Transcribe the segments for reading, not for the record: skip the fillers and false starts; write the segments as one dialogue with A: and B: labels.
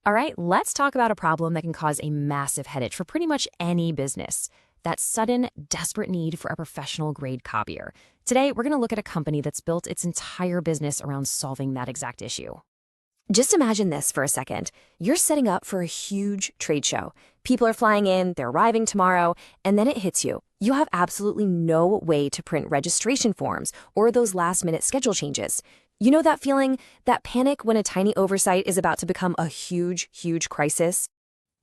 A: All right, let's talk about a problem that can cause a massive headache for pretty much any business. That sudden, desperate need for a professional grade copier. Today, we're going to look at a company that's built its entire business around solving that exact issue. Just imagine this for a second. You're setting up for a huge trade show. People are flying in, they're arriving tomorrow, and then it hits you. You have absolutely no way to print registration forms or those last-minute schedule changes. You know that feeling, that panic when a tiny oversight is about to become a huge, huge crisis?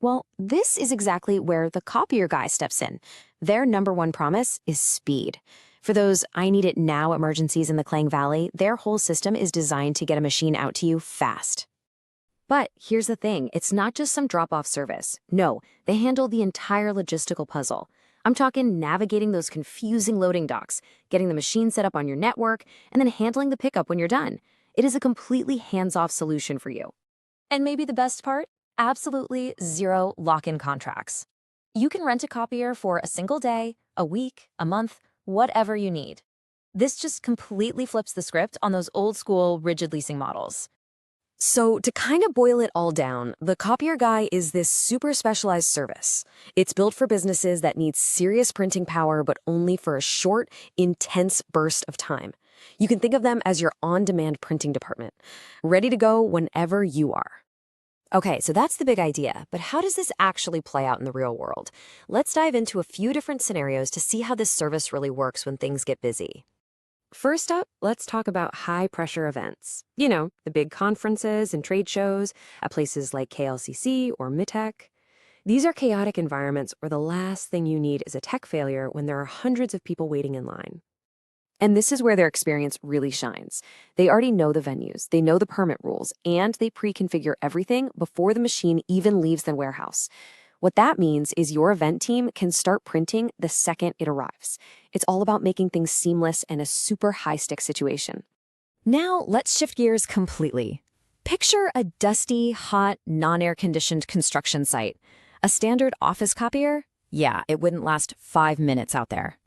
A: Well, this is exactly where the Copier guy steps in. Their number one promise is speed. For those I-need-it-now emergencies in the Klang Valley, their whole system is designed to get a machine out to you fast. But here's the thing, it's not just some drop-off service. No, they handle the entire logistical puzzle. I'm talking navigating those confusing loading docks, getting the machine set up on your network, and then handling the pickup when you're done. It is a completely hands-off solution for you. And maybe the best part? Absolutely zero lock-in contracts. You can rent a copier for a single day, a week, a month, whatever you need. This just completely flips the script on those old-school, rigid leasing models. So to kind of boil it all down, the Copier Guy is this super specialized service. It's built for businesses that need serious printing power, but only for a short, intense burst of time. You can think of them as your on-demand printing department, ready to go whenever you are. Okay, so that's the big idea, but how does this actually play out in the real world? Let's dive into a few different scenarios to see how this service really works when things get busy. First up, let's talk about high-pressure events. You know, the big conferences and trade shows at places like KLCC or MITEC. These are chaotic environments where the last thing you need is a tech failure when there are hundreds of people waiting in line. And this is where their experience really shines. They already know the venues, they know the permit rules, and they pre-configure everything before the machine even leaves the warehouse. What that means is your event team can start printing the second it arrives. It's all about making things seamless and a super high-stakes situation. Now, let's shift gears completely. Picture a dusty, hot, non-air-conditioned construction site. A standard office copier? Yeah, it wouldn't last 5 minutes out there.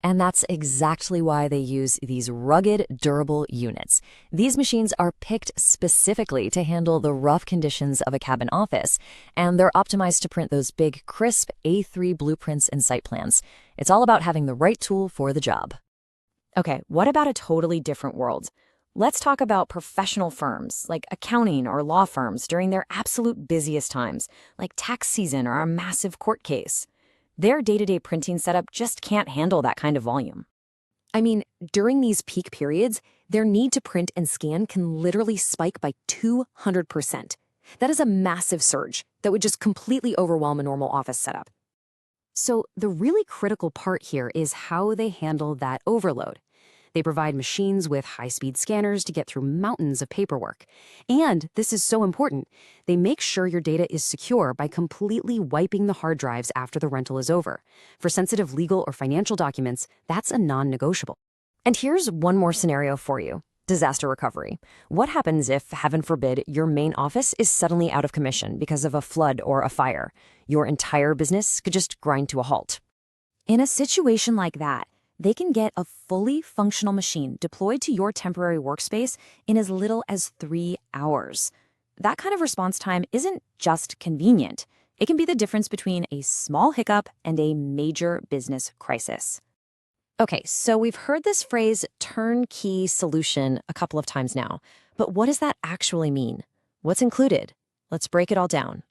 A: And that's exactly why they use these rugged, durable units. These machines are picked specifically to handle the rough conditions of a cabin office, and they're optimized to print those big, crisp A3 blueprints and site plans. It's all about having the right tool for the job. Okay, what about a totally different world? Let's talk about professional firms, like accounting or law firms during their absolute busiest times, like tax season or a massive court case. Their day-to-day printing setup just can't handle that kind of volume. I mean, during these peak periods, their need to print and scan can literally spike by 200%. That is a massive surge that would just completely overwhelm a normal office setup. So the really critical part here is how they handle that overload. They provide machines with high-speed scanners to get through mountains of paperwork. And this is so important, they make sure your data is secure by completely wiping the hard drives after the rental is over. For sensitive legal or financial documents, that's a non-negotiable. And here's one more scenario for you. Disaster recovery. What happens if, heaven forbid, your main office is suddenly out of commission because of a flood or a fire? Your entire business could just grind to a halt. In a situation like that, they can get a fully functional machine deployed to your temporary workspace in as little as 3 hours. That kind of response time isn't just convenient. It can be the difference between a small hiccup and a major business crisis. Okay, so we've heard this phrase turnkey solution a couple of times now, but what does that actually mean? What's included? Let's break it all down.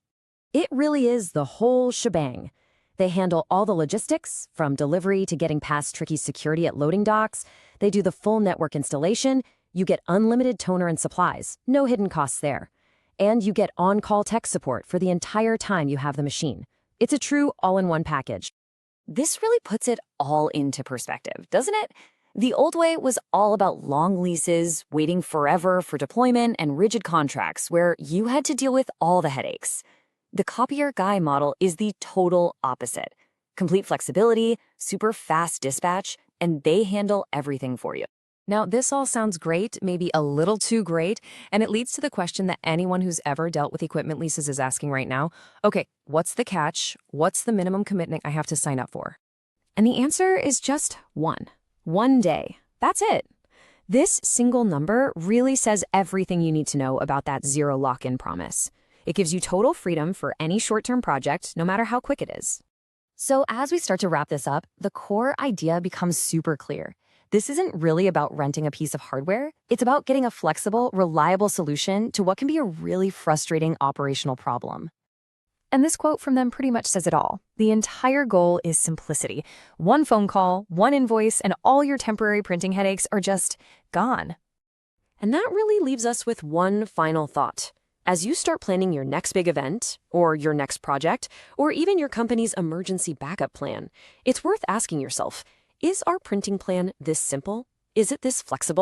A: It really is the whole shebang. They handle all the logistics, from delivery to getting past tricky security at loading docks. They do the full network installation. You get unlimited toner and supplies, no hidden costs there. And you get on-call tech support for the entire time you have the machine. It's a true all-in-one package. This really puts it all into perspective, doesn't it? The old way was all about long leases, waiting forever for deployment, and rigid contracts where you had to deal with all the headaches. The Copier Guy model is the total opposite. Complete flexibility, super fast dispatch, and they handle everything for you. Now, this all sounds great, maybe a little too great, and it leads to the question that anyone who's ever dealt with equipment leases is asking right now. Okay, what's the catch? What's the minimum commitment I have to sign up for? And the answer is just one day. That's it. This single number really says everything you need to know about that zero lock-in promise. It gives you total freedom for any short-term project, no matter how quick it is. So as we start to wrap this up, the core idea becomes super clear. This isn't really about renting a piece of hardware. It's about getting a flexible, reliable solution to what can be a really frustrating operational problem. And this quote from them pretty much says it all. The entire goal is simplicity. One phone call, one invoice, and all your temporary printing headaches are just gone. And that really leaves us with one final thought. As you start planning your next big event, or your next project, or even your company's emergency backup plan, it's worth asking yourself, is our printing plan this simple? Is it this flexible?